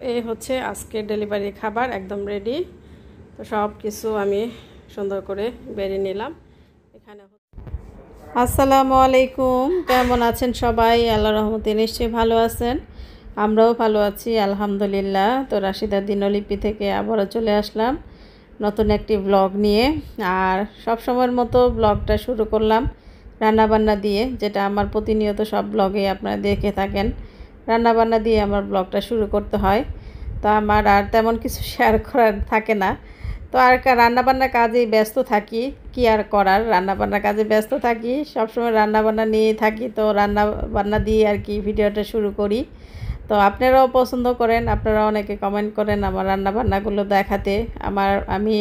এই হচ্ছে আজকে ডেলিভারি খাবার একদম রেডি। তো সব কিছু আমি সুন্দর করে বেড়ে নিলাম। এখানে আসসালামু আলাইকুম, কেমন আছেন সবাই? আল্লাহর রহমতে নিশ্চয়ই ভালো আছেন, আমরাও ভালো আছি আলহামদুলিল্লাহ। তো রাশিদা দিনলিপি থেকে আবারও চলে আসলাম নতুন একটি ব্লগ নিয়ে। আর সব সময়ের মতো ব্লগটা শুরু করলাম রান্নাবান্না দিয়ে, যেটা আমার প্রতিনিয়ত সব ব্লগে আপনারা দেখে থাকেন। রান্নাবান্না দিয়ে আমার ব্লগটা শুরু করতে হয়। তো আমার আর তেমন কিছু শেয়ার করার থাকে না। তো আর রান্নাবান্নার কাজেই ব্যস্ত থাকি, কি আর করার, রান্নাবান্নার কাজে ব্যস্ত থাকি, সবসময় রান্নাবান্না নিয়েই থাকি। তো রান্নাবান্না দিয়ে আর কি ভিডিওটা শুরু করি। তো আপনারাও পছন্দ করেন, আপনারা অনেকে কমেন্ট করেন আমার রান্নাবান্নাগুলো দেখাতে, আমি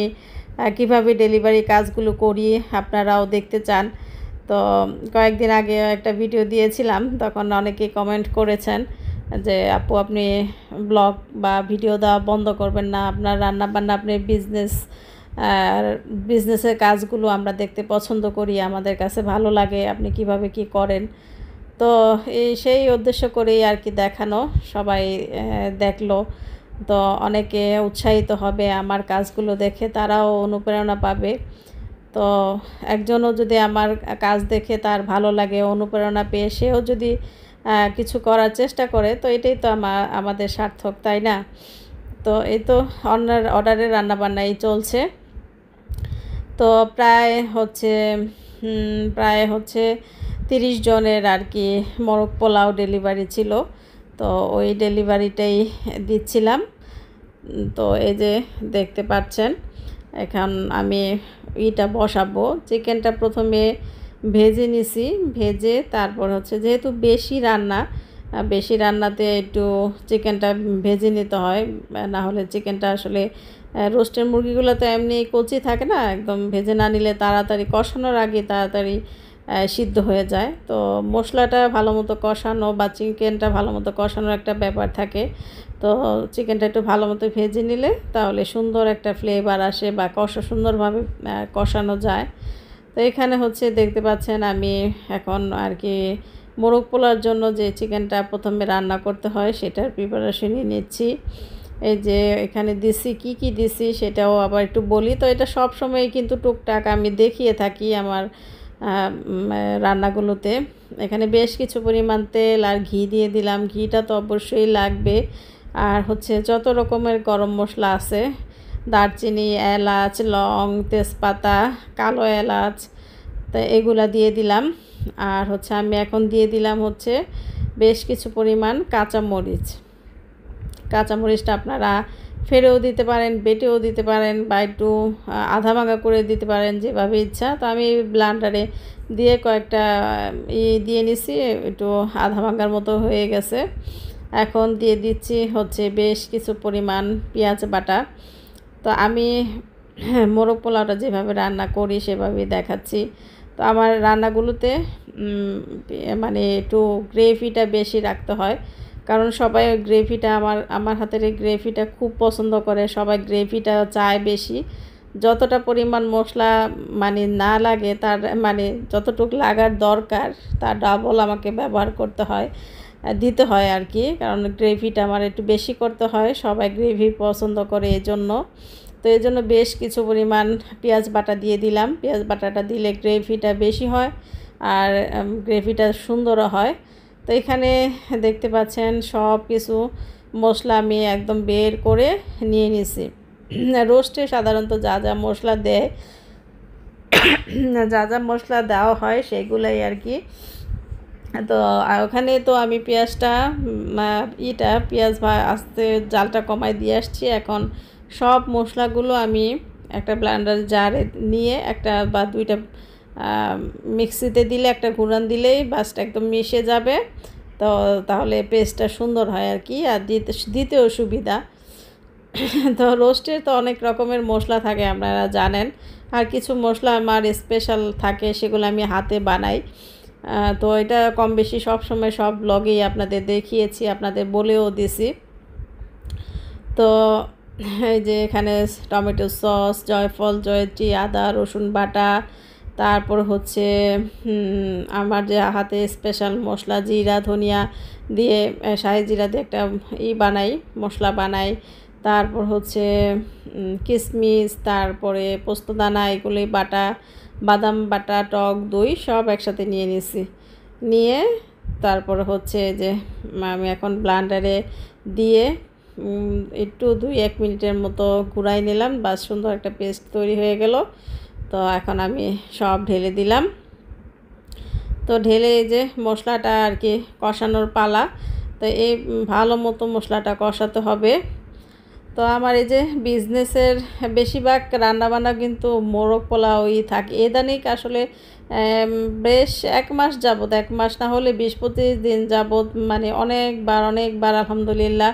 কিভাবে ডেলিভারি কাজগুলো করি আপনারাও দেখতে চান। তো কয়েকদিন আগে একটা ভিডিও দিয়েছিলাম, তখন অনেকেই কমেন্ট করেছেন যে আপু আপনি ব্লগ বা ভিডিও দেওয়া বন্ধ করবেন না, আপনার রান্নাবান্না, আপনি বিজনেসের কাজগুলো আমরা দেখতে পছন্দ করি, আমাদের কাছে ভালো লাগে, আপনি কিভাবে কি করেন। তো সেই উদ্দেশ্য করেই আর কি দেখানো, সবাই দেখলো। তো অনেকে উৎসাহিত হবে আমার কাজগুলো দেখে, তারাও অনুপ্রেরণা পাবে। তো একজনও যদি আমার কাজ দেখে তার ভালো লাগে, অনুপ্রেরণা পেয়ে সেও যদি কিছু করার চেষ্টা করে, তো এটাই তো আমাদের সার্থক, তাই না? তো এই তো অন্যের অর্ডারে রান্নাবান্নাই চলছে। তো প্রায় হচ্ছে 30 জনের আর কি মোরগ পোলাও ডেলিভারি ছিল। তো ওই ডেলিভারিটাই দিচ্ছিলাম। তো এই যে দেখতে পাচ্ছেন, এখন আমি বসাবো। চিকেনটা প্রথমে ভেজে নিছি, ভেজে তারপর হচ্ছে, যেহেতু বেশি রান্নাতে একটু চিকেনটা ভেজে নিতে হয়, না হলে চিকেনটা আসলে রোস্টের মুরগিগুলো তো এমনি কচি থাকে না, একদম ভেজে না নিলে তাড়াতাড়ি কষানোর আগে তাড়াতাড়ি সিদ্ধ হয়ে যায়। তো মশলাটা ভালো মতো কষানো বা চিকেনটা ভালো মতো কষানোর একটা ব্যাপার থাকে। তো চিকেনটা একটু ভালো মতো ভেজে নিলে তাহলে সুন্দর একটা ফ্লেভার আসে বা সুন্দরভাবে কষানো যায়। তো এখানে হচ্ছে দেখতে পাচ্ছেন আমি এখন আর কি মোরগ পোলার জন্য যে চিকেনটা প্রথমে রান্না করতে হয় সেটার প্রিপারেশনই নিচ্ছি। এই যে এখানে কি দিছি সেটাও আবার একটু বলি। তো এটা সব সময় কিন্তু টুকটাক আমি দেখিয়ে থাকি আমার রান্নাগুলোতে। এখানে বেশ কিছু পরিমাণ তেল আর ঘি দিয়ে দিলাম, ঘিটা তো অবশ্যই লাগবে। আর হচ্ছে যত রকমের গরম মশলা আছে, দারচিনি, এলাচ, লং, তেজপাতা, কালো এলাচ, তো এগুলা দিয়ে দিলাম। আর হচ্ছে আমি এখন দিয়ে দিলাম হচ্ছে বেশ কিছু পরিমাণ কাঁচামরিচটা আপনারা ফেরেও দিতে পারেন, বেটেও দিতে পারেন, বা একটু আধা ভাঙা করে দিতে পারেন, যেভাবে ইচ্ছা। তো আমি ব্লান্ডারে দিয়ে কয়েকটা দিয়ে নিছি, একটু আধা ভাঙার মতো হয়ে গেছে। এখন দিয়ে দিচ্ছি হচ্ছে বেশ কিছু পরিমাণ পেঁয়াজ বাটা। তো আমি মোরগ পোলাওটা যেভাবে রান্না করি সেভাবেই দেখাচ্ছি। তো আমার রান্নাগুলোতে মানে একটু গ্রেভিটা বেশি রাখতে হয়, কারণ সবাই গ্রেভিটা আমার হাতের এই গ্রেভিটা খুব পছন্দ করে, সবাই গ্রেভিটা চায় বেশি। যতটা পরিমাণ মশলা মানে না লাগে, তার মানে যতটুকু লাগার দরকার তার ডাবল আমাকে ব্যবহার দিতে হয় আর কি, কারণ গ্রেভিটা আমার একটু বেশি করতে হয়, সবাই গ্রেভি পছন্দ করে এজন্য। তো এই জন্য বেশ কিছু পরিমাণ পেঁয়াজ বাটা দিয়ে দিলাম। পেঁয়াজ বাটাটা দিলে গ্রেভিটা বেশি হয় আর গ্রেভিটা সুন্দরও হয়। তো এখানে দেখতে পাচ্ছেন সব কিছু মশলা আমি একদম বের করে নিয়ে নিছি। রোস্টে সাধারণত যা যা মশলা দেওয়া হয় সেগুলাই আর কি। তো ওখানে তো আমি পেঁয়াজ আস্তে জালটা কমায় দিয়ে আসছি। এখন সব মশলাগুলো আমি একটা ব্লেন্ডার জারে নিয়ে একটা বা দুইটা মিক্সিতে দিলে, একটা ঘুরান দিলেই বাসটা একদম মিশে যাবে। তো তাহলে পেস্টটা সুন্দর হয় আর কি, আর দিতেও সুবিধা। তো রোস্টের তো অনেক রকমের মশলা থাকে আপনারা জানেন, আর কিছু মশলা আমার স্পেশাল থাকে, সেগুলো আমি হাতে বানাই। তো এটা কম বেশি সব সময় সব ব্লগেই আপনাদের দেখিয়েছি, আপনাদের বলেও দিছি। তো এই যে এখানে টমেটো সস, জয়ফল, জয়ত্রী, আদা রসুন বাটা, তারপর হচ্ছে আমার যে হাতে স্পেশাল মশলা জিরা ধনিয়া দিয়ে শাহি জিরা দিয়ে একটা বানাই, মশলা বানাই। তারপর হচ্ছে কিশমিশ, তারপরে পোস্তদানা, এগুলি বাটা, বাদাম বাটা, টক দই সব একসাথে নিয়ে নিছি। নিয়ে তারপরে হচ্ছে যে আমি এখন ব্লেন্ডারে দিয়ে একটু 2-1 মিনিটের মতো ঘুরাই নিলাম, বাস সুন্দর একটা পেস্ট তৈরি হয়ে গেল। তো এখন আমি সব ঢেলে দিলাম। তো ঢেলে এই যে মশলাটা আর কি কষানোর পালা। তো এই ভালো মতো মশলাটা কষাতে হবে। তো আমার এই যে বিজনেসের বেশিরভাগ রান্নাবান্না কিন্তু মোরগ পোলাওই থাকে। ইদানিং আসলে বেশ 1 মাস যাবত, 1 মাস না হলে 20-25 দিন যাবত মানে অনেকবার আলহামদুলিল্লাহ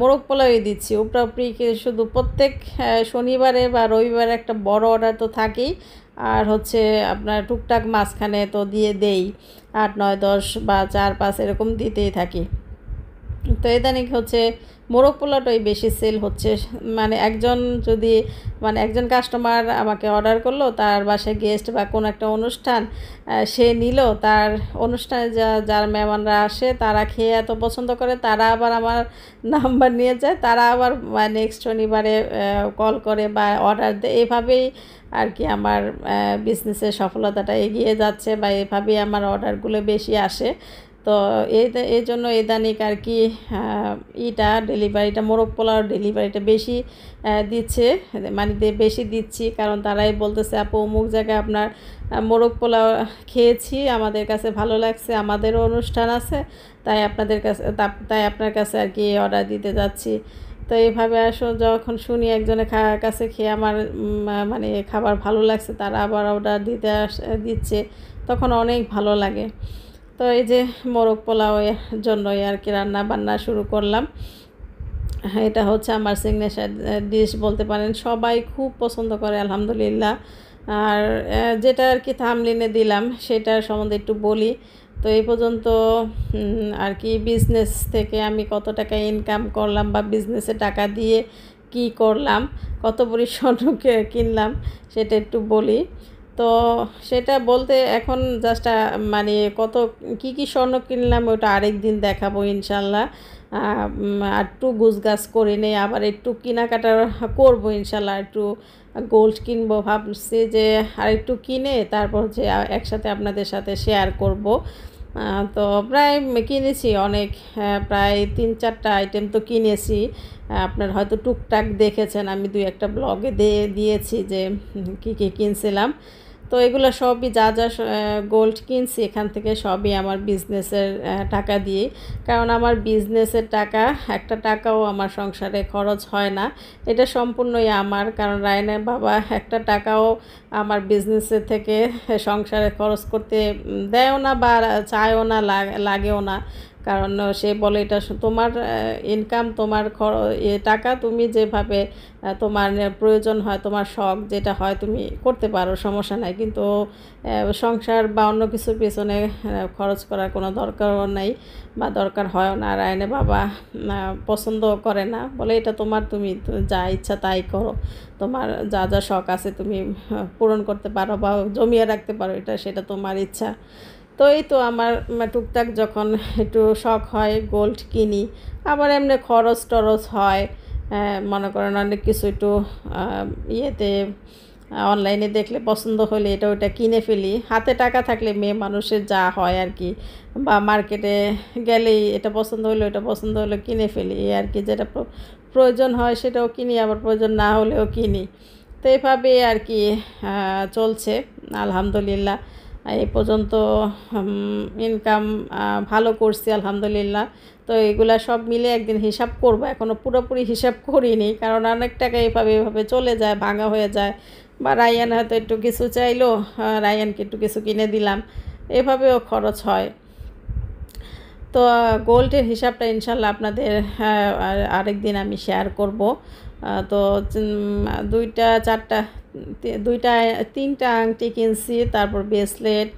মোরগ পোলাওই দিচ্ছি। উপরি শুধু প্রত্যেক শনিবারে বা রবিবারে একটা বড় অর্ডার তো থাকেই, আর হচ্ছে আপনার টুকটাক মাঝখানে তো দেই 8, 9, 10 বা 4-5 এরকম দিতেই থাকি। তো ইদানিং হচ্ছে মোরগ পোলাওটাই বেশি সেল হচ্ছে। মানে একজন কাস্টমার আমাকে অর্ডার করলো, তার বাসায় গেস্ট বা কোনো একটা অনুষ্ঠান সে নিল, তার অনুষ্ঠানে যারা মেহমানরা আসে তারা খেয়ে এত পছন্দ করে, তারা আবার আমার নাম্বার নিয়ে যায়, তারা আবার নেক্সট শনিবারে কল করে বা অর্ডার দেয়। এভাবেই আর কি আমার বিজনেসের সফলতাটা এগিয়ে যাচ্ছে, বা এভাবেই আমার অর্ডারগুলো বেশি আসে। তো এই জন্য ইদানিং আর কি ডেলিভারিটা মোরগ পোলাওর ডেলিভারিটা বেশি দিচ্ছে, মানে বেশি দিচ্ছি, কারণ তারাই বলতেছে আপু অমুক জায়গায় আপনার মোরগ পোলাও খেয়েছি, আমাদের কাছে ভালো লাগছে, আমাদেরও অনুষ্ঠান আছে, তাই আপনার কাছে আর কি অর্ডার দিতে যাচ্ছি। তো এইভাবে যখন শুনি একজনের কাছে খেয়ে আমার মানে খাবার ভালো লাগছে, তারা আবার অর্ডার দিচ্ছে, তখন অনেক ভালো লাগে। তো এই যে মোরগ পোলাওয়ের জন্যই আর কি রান্না বান্না শুরু করলাম। এটা হচ্ছে আমার সিগনেচার ডিশ বলতে পারেন, সবাই খুব পছন্দ করে আলহামদুলিল্লাহ। আর যেটা আর কি থামলিনে দিলাম সেটার সম্বন্ধে একটু বলি। তো এই পর্যন্ত আর কি বিজনেস থেকে আমি কত টাকা ইনকাম করলাম, বা বিজনেসে টাকা দিয়ে কি করলাম, কত ভরি স্বর্ণ কিনলাম, সেটা একটু বলি। তো সেটা বলতে এখন জাস্ট মানে কি স্বর্ণ কিনলাম ওটা আরেক দিন দেখাবো ইনশাল্লাহ। আর একটু গুছগাছ করে নেই, আবার একটু কেনাকাটা করবো ইনশাল্লাহ, একটু গোল্ড কিনবো ভাবছি, যে আর একটু কিনে তারপর হচ্ছে একসাথে আপনাদের সাথে শেয়ার করব। তো প্রায় কিনেছি অনেক, প্রায় 3-4টা আইটেম তো কিনেছি। আপনার হয়তো টুকটাক দেখেছেন, আমি 2-একটা ব্লগে দিয়েছি যে কী কিনছিলাম। তো এগুলো সবই যা গোল্ড কিনছি এখান থেকে সবই আমার বিজনেসের টাকা দিয়ে, কারণ আমার বিজনেসের টাকা একটা টাকাও আমার সংসারে খরচ হয় না, এটা সম্পূর্ণই আমার। কারণ রায়নের বাবা একটা টাকাও আমার বিজনেসের থেকে সংসারে খরচ করতে দেয়ও না, বা চায়ও না, লাগেও না। কারণ সে বলে এটা তোমার ইনকাম, তোমার টাকা, তুমি যেভাবে তোমার প্রয়োজন হয়, তোমার শখ যেটা হয় তুমি করতে পারো, সমস্যা নাই, কিন্তু সংসার বা অন্য কিছুর পেছনে খরচ করার কোনো দরকারও নাই বা দরকার হয়ও না। রায়নে বাবা পছন্দ করে না, বলে এটা তোমার, তুমি যা ইচ্ছা তাই করো, তোমার যা শখ আছে তুমি পূরণ করতে পারো বা জমিয়ে রাখতে পারো, সেটা তোমার ইচ্ছা। তো এই তো আমার টুকটাক যখন একটু শখ হয় গোল্ড কিনি, আবার এমনি খরচ টরচ হয়, মনে করেন অনেক কিছু একটু ইয়েতে অনলাইনে দেখলে পছন্দ হলে এটা ওটা কিনে ফেলি। হাতে টাকা থাকলে মেয়ে মানুষের যা হয় আর কি, বা মার্কেটে গেলেই এটা পছন্দ হলো এটা পছন্দ হলো কিনে ফেলি, এই আর কি, যেটা প্রয়োজন হয় সেটাও কিনি, আবার প্রয়োজন না হলেও কিনি। তো এইভাবে আর কি চলছে আলহামদুলিল্লাহ। এই পর্যন্ত ইনকাম ভালো করছি আলহামদুলিল্লাহ। তো এগুলা সব মিলে একদিন হিসাব করব, এখনও পুরোপুরি হিসাব করিনি, কারণ অনেক টাকা এভাবে চলে যায়, ভাঙা হয়ে যায়, বা রায়ান হয়তো একটু কিছু চাইলো, রায়ানকে একটু কিছু কিনে দিলাম, এভাবেও খরচ হয়। তো গোল্ডের হিসাবটা ইনশাল্লাহ আপনাদের আরেক দিন আমি শেয়ার করব। তো 2-4টা 3টা আংটি কিনছি, তারপর ব্রেসলেট,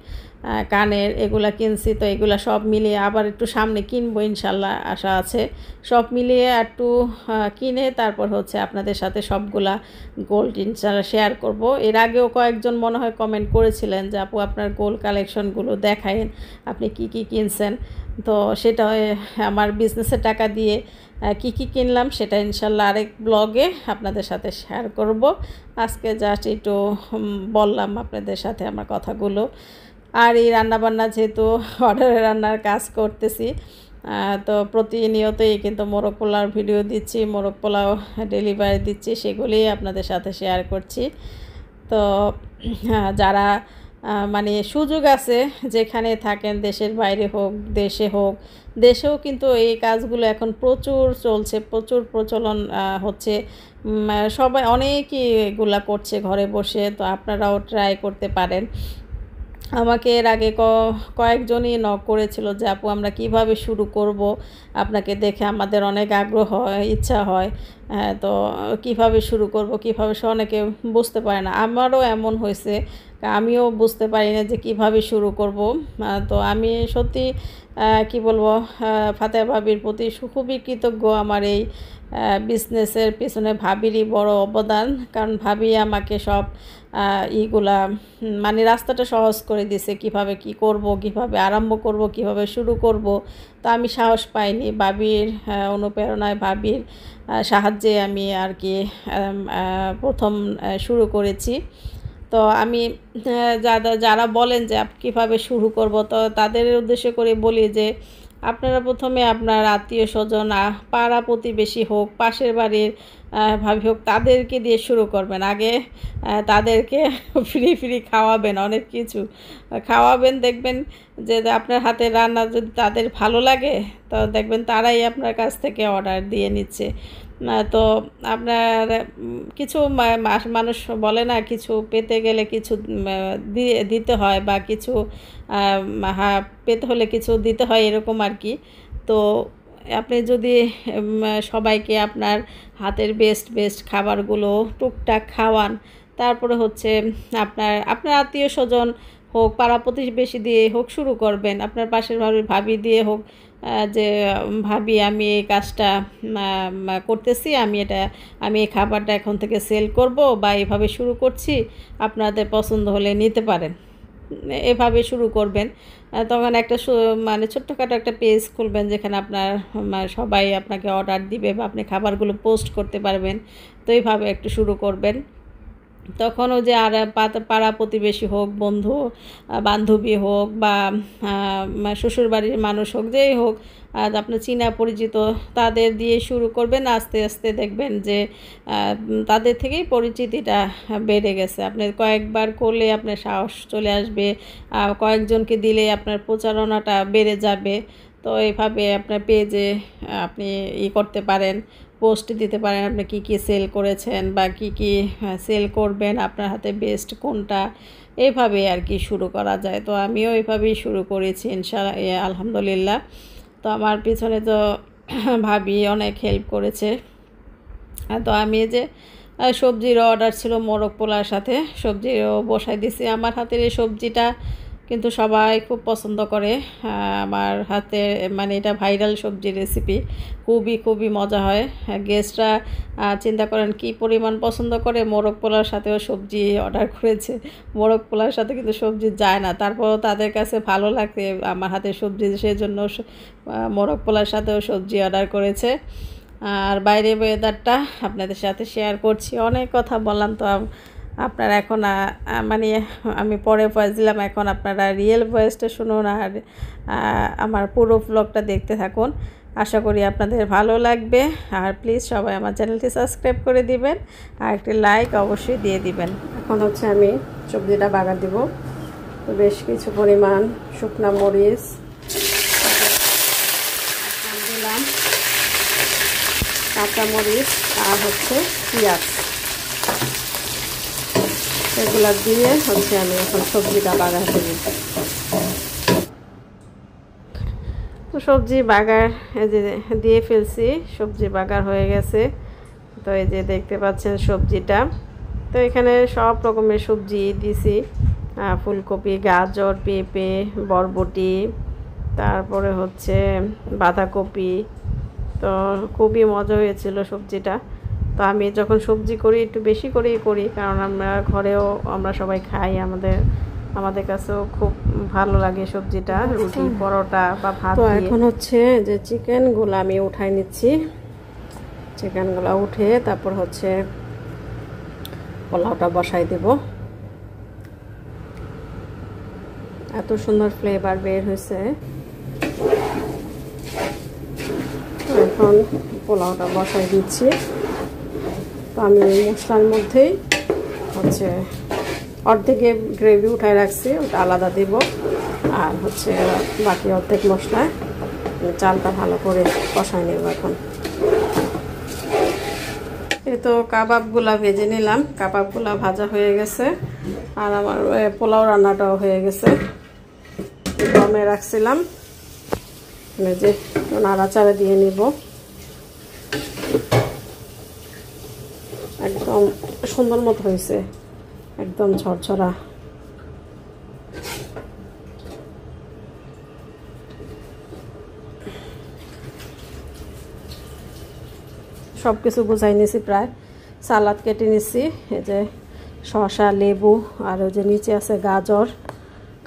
কানের এগুলা কিনছি। তো এগুলা সব মিলিয়ে আবার একটু সামনে কিনবো ইনশাল্লাহ, আশা আছে। সব মিলিয়ে একটু কিনে তারপর হচ্ছে আপনাদের সাথে সবগুলা গোল্ড ইনশাল্লাহ শেয়ার করব। এর আগেও কয়েকজন মনে হয় কমেন্ট করেছিলেন যে আপু আপনার গোল্ড কালেকশনগুলো দেখায়েন, আপনি কি কি কিনছেন। তো সেটা আমার বিজনেসের টাকা দিয়ে কি কি কিনলাম সেটা ইনশাল্লাহ আরেক ব্লগে আপনাদের সাথে শেয়ার করব। আজকে জাস্ট একটু বললাম আপনাদের সাথে আমার কথাগুলো। আর এই রান্নাবান্না যেহেতু অর্ডারে রান্নার কাজ করতেছি, তো প্রতিনিয়তই কিন্তু মোরগ পোলাওর ভিডিও দিচ্ছি, মোরগ পোলাও ডেলিভারি দিচ্ছি, সেগুলি আপনাদের সাথে শেয়ার করছি। তো যারা মানে সুযোগ আছে যেখানে থাকেন, দেশের বাইরে হোক দেশে হোক, দেশেও কিন্তু এই কাজগুলো এখন প্রচুর চলছে, প্রচুর প্রচলন হচ্ছে। সবাই অনেকেই এগুলা করছে ঘরে বসে, তো আপনারাও ট্রাই করতে পারেন। আমাকে এর আগে কয়েকজনই নক করেছিল যে আপু আমরা কিভাবে শুরু করব, আপনাকে দেখে আমাদের অনেক আগ্রহ হয়, ইচ্ছা হয়। তো কিভাবে শুরু করব, কিভাবে অনেকে বুঝতে পারে না। আমারও এমন হয়েছে, আমিও বুঝতে পারি না যে কিভাবে শুরু করব। তো আমি সত্যি কি বলবো, ফাতেহা ভাবির প্রতি খুবই কৃতজ্ঞ। আমার এই বিজনেসের পিছনে ভাবিরই বড় অবদান, কারণ ভাবি আমাকে সব ইগুলা মানে রাস্তাটা সহজ করে দিছে, কিভাবে কি করব, কিভাবে আরম্ভ করব, কিভাবে শুরু করব। তো আমি সাহস পাইনি, ভাবির অনুপ্রেরণায়, ভাবির সাহায্যে আমি আর কি প্রথম শুরু করেছি। তো আমি যারা বলেন যে কীভাবে শুরু করব, তো তাদের উদ্দেশ্য করে বলি যে আপনারা প্রথমে আপনার আত্মীয় স্বজন, পাড়া প্রতিবেশী হোক, পাশের বাড়ির ভাবি হোক, তাদেরকে দিয়ে শুরু করবেন। আগে তাদেরকে ফ্রি খাওয়াবেন, অনেক কিছু খাওয়াবেন। দেখবেন যে আপনার হাতের রান্না যদি তাদের ভালো লাগে, তো দেখবেন তারাই আপনার কাছ থেকে অর্ডার দিয়ে নিচ্ছে। তো আপনার কিছু মানুষ বলে না, কিছু পেতে গেলে কিছু দিতে হয়, বা কিছু পেতে হলে কিছু দিতে হয়, এরকম আর কি। তো আপনি যদি সবাইকে আপনার হাতের বেস্ট খাবারগুলো টুকটাক খাওয়ান, তারপরে হচ্ছে আপনার আত্মীয় স্বজন হোক, পাড়া প্রতিবেশী দিয়ে হোক শুরু করবেন, আপনার পাশের ভাবি দিয়ে হোক, যে ভাবি আমি এই কাজটা করতেছি, আমি এই খাবারটা এখন থেকে সেল করব, বা এভাবে শুরু করছি, আপনাদের পছন্দ হলে নিতে পারেন। এভাবে শুরু করবেন। তখন একটা মানে ছোট্টখাটো একটা পেজ খুলবেন, যেখানে আপনার সবাই আপনাকে অর্ডার দিবে, বা আপনি খাবারগুলো পোস্ট করতে পারবেন। তো এইভাবে একটু শুরু করবেন। তখনও যে আর পাড়া প্রতিবেশী হোক, বন্ধু বান্ধবী হোক, বা শ্বশুরবাড়ির মানুষ হোক, যেই হোক, আপনার চীনা পরিচিত, তাদের দিয়ে শুরু করবেন। আস্তে আস্তে দেখবেন যে তাদের থেকেই পরিচিতিটা বেড়ে গেছে। আপনি কয়েকবার করলে আপনার সাহস চলে আসবে, কয়েকজনকে দিলে আপনার প্রচারণাটা বেড়ে যাবে। তো এইভাবে আপনার পেজে আপনি করতে পারেন, পোস্ট দিতে পারেন, আপনি কি কি সেল করেছেন, বা কি কি সেল করবেন, আপনার হাতে বেস্ট কোনটা, এইভাবে আর কি শুরু করা যায়। তো আমিও এইভাবেই শুরু করেছি ইনশাআল্লাহ, আলহামদুলিল্লাহ। তো আমার পিছনে তো ভাবি অনেক হেল্প করেছে। তো আমি যে সবজির অর্ডার ছিল মোরগ পোলার সাথে, সবজিও বসাই দিছি। আমার হাতের এই সবজিটা কিন্তু সবাই খুব পছন্দ করে। আমার হাতে মানে এটা ভাইরাল সবজি রেসিপি, খুবই মজা হয়। গেস্টরা চিন্তা করেন কি পরিমাণ পছন্দ করে। মোরগ পোলার সাথেও সবজি অর্ডার করেছে, মোরগ পোলার সাথে কিন্তু সবজি যায় না, তারপরও তাদের কাছে ভালো লাগে আমার হাতের সবজি, সেজন্য মোরগ পোলার সাথেও সবজি অর্ডার করেছে। আর বাইরে ওয়েদারটা আপনাদের সাথে শেয়ার করছি। অনেক কথা বললাম, তো আপনারা এখন মানে আমি পরে ভয়েস দিলাম, এখন আপনারা রিয়েল ভয়েসটা শুনুন, আর আমার পুরো ব্লগটা দেখতে থাকুন। আশা করি আপনাদের ভালো লাগবে। আর প্লিজ সবাই আমার চ্যানেলটি সাবস্ক্রাইব করে দিবেন, আর একটি লাইক অবশ্যই দিয়ে দিবেন। এখন হচ্ছে আমি সবজিটা বাগার দিব। তো বেশ কিছু পরিমাণ শুকনা মরিচ দিলাম, কাঁচামরিচ, আর হচ্ছে পেঁয়াজ, এগুলা দিয়ে হচ্ছে আমি এখন সবজিটা বাগার দেব। তো সবজি বাগার এই যে দিয়ে ফেলছি, সবজি বাগার হয়ে গেছে। তো এই যে দেখতে পাচ্ছেন সবজিটা। তো এখানে সব রকমের সবজি দিছি, ফুলকপি, গাজর, পেঁপে, বরবটি, তারপরে হচ্ছে বাঁধাকপি। তো খুবই মজা হয়েছিল সবজিটা। তো আমি যখন সবজি করি একটু বেশি করেই করি, কারণ আমরা ঘরেও আমরা সবাই খাই, আমাদের কাছেও খুব ভালো লাগে সবজিটা, রুটি, পরোটা বা ভাত। তো এখন হচ্ছে যে চিকেনগুলো আমি উঠাই নিচ্ছি। চিকেনগুলো উঠে তারপর হচ্ছে পোলাওটা বসাই দেব। এত সুন্দর ফ্লেভার বের হয়েছে। এখন পোলাওটা বসাই দিচ্ছি। তো আমি ওই মশলার মধ্যেই হচ্ছে অর্ধেকে গ্রেভি উঠায় রাখছি, ওটা আলাদা দেব, আর হচ্ছে বাকি অর্ধেক মশলায় চালটা ভালো করে কষাই নেব। এখন এই তো কাবাবগুলা ভেজে নিলাম, কাবাবগুলা ভাজা হয়ে গেছে, আর আমার পোলাও রান্নাটাও হয়ে গেছে। দমে রাখছিলাম, যে নাড়াচাড়া দিয়ে নিব। একদম সুন্দর মতো হয়েছে, একদম ঝরঝরা। সব কিছু গুছাই নিছি, প্রায় সালাদ কেটে নিছি, এই যে শসা, লেবু, আর ওই যে নিচে আছে গাজর,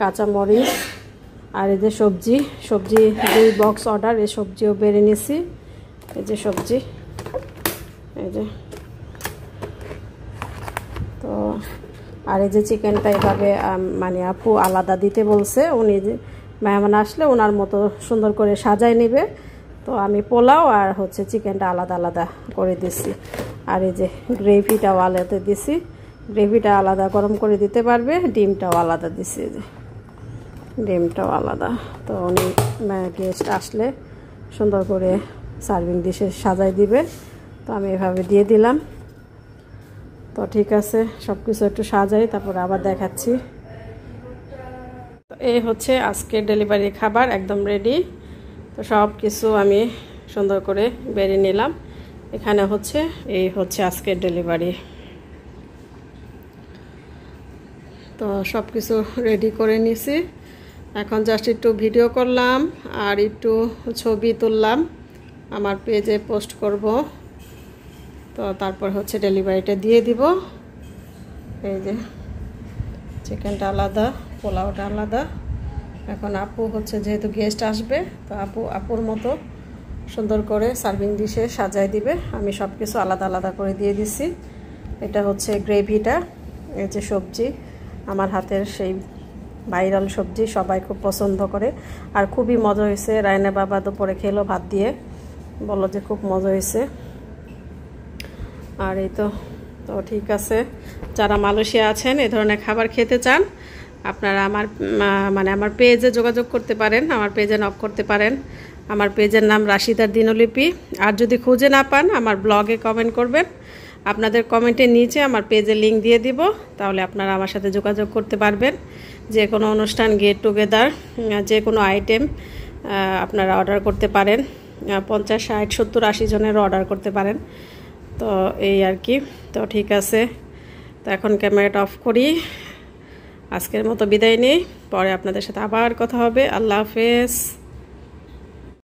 কাঁচামরিচ, আর এই যে সবজি 2 বক্স অর্ডার, এই সবজিও বেড়ে নিছি। এই যে সবজি, এই যে। তো আর এই যে চিকেনটা এভাবে মানে আপু আলাদা দিতে বলছে, উনি মেহমান আসলে ওনার মতো সুন্দর করে সাজায় নেবে। তো আমি পোলাও আর হচ্ছে চিকেনটা আলাদা আলাদা করে দিছি। আর এই যে গ্রেভিটাও আলাদা দিছি, গ্রেভিটা আলাদা গরম করে দিতে পারবে। ডিমটাও আলাদা দিছি, যে ডিমটাও আলাদা। তো উনি গেস্ট আসলে সুন্দর করে সার্ভিং ডিশে সাজাই দিবে। তো আমি এভাবে দিয়ে দিলাম। তো ঠিক আছে, সব কিছু একটু সাজাই, তারপরে আবার দেখাচ্ছি। তো এই হচ্ছে আজকের ডেলিভারি খাবার, একদম রেডি। তো সব কিছু আমি সুন্দর করে বেড়ে নিলাম। এখানে হচ্ছে এই হচ্ছে আজকের ডেলিভারি। তো সব কিছু রেডি করে নিছি। এখন জাস্ট একটু ভিডিও করলাম আর একটু ছবি তুললাম, আমার পেজে পোস্ট করব। তো তারপর হচ্ছে ডেলিভারিটা দিয়ে দিব। এই যে চিকেনটা আলাদা, পোলাওটা আলাদা। এখন আপু হচ্ছে যেহেতু গেস্ট আসবে, তো আপুর মতো সুন্দর করে সার্ভিং ডিশে সাজায় দিবে। আমি সব কিছু আলাদা আলাদা করে দিয়ে দিছি। এটা হচ্ছে গ্রেভিটা, এই যে সবজি, আমার হাতের সেই ভাইরাল সবজি, সবাই খুব পছন্দ করে, আর খুবই মজা হয়েছে। রায়না বাবা দুপুরে খেলো ভাত দিয়ে, বললো যে খুব মজা হয়েছে। আর এই তো ঠিক আছে, যারা মালয়েশিয়া আছেন এই ধরনের খাবার খেতে চান, আপনারা আমার পেজে যোগাযোগ করতে পারেন, আমার পেজে নক করতে পারেন। আমার পেজের নাম রাশিদার দিনলিপি। আর যদি খুঁজে না পান, আমার ব্লগে কমেন্ট করবেন। আপনাদের কমেন্টের নিচে আমার পেজের লিঙ্ক দিয়ে দিব, তাহলে আপনারা আমার সাথে যোগাযোগ করতে পারবেন। যে কোনো অনুষ্ঠান, গেট টুগেদার, যে কোনো আইটেম আপনারা অর্ডার করতে পারেন। 50, 60, 70, 80 জনেরও অর্ডার করতে পারেন। তো এই আর কি। তো ঠিক আছে, তো এখন ক্যামেরাটা অফ করি, আজকের মতো বিদায় নেই। পরে আপনাদের সাথে আবার কথা হবে। আল্লাহ হাফেজ।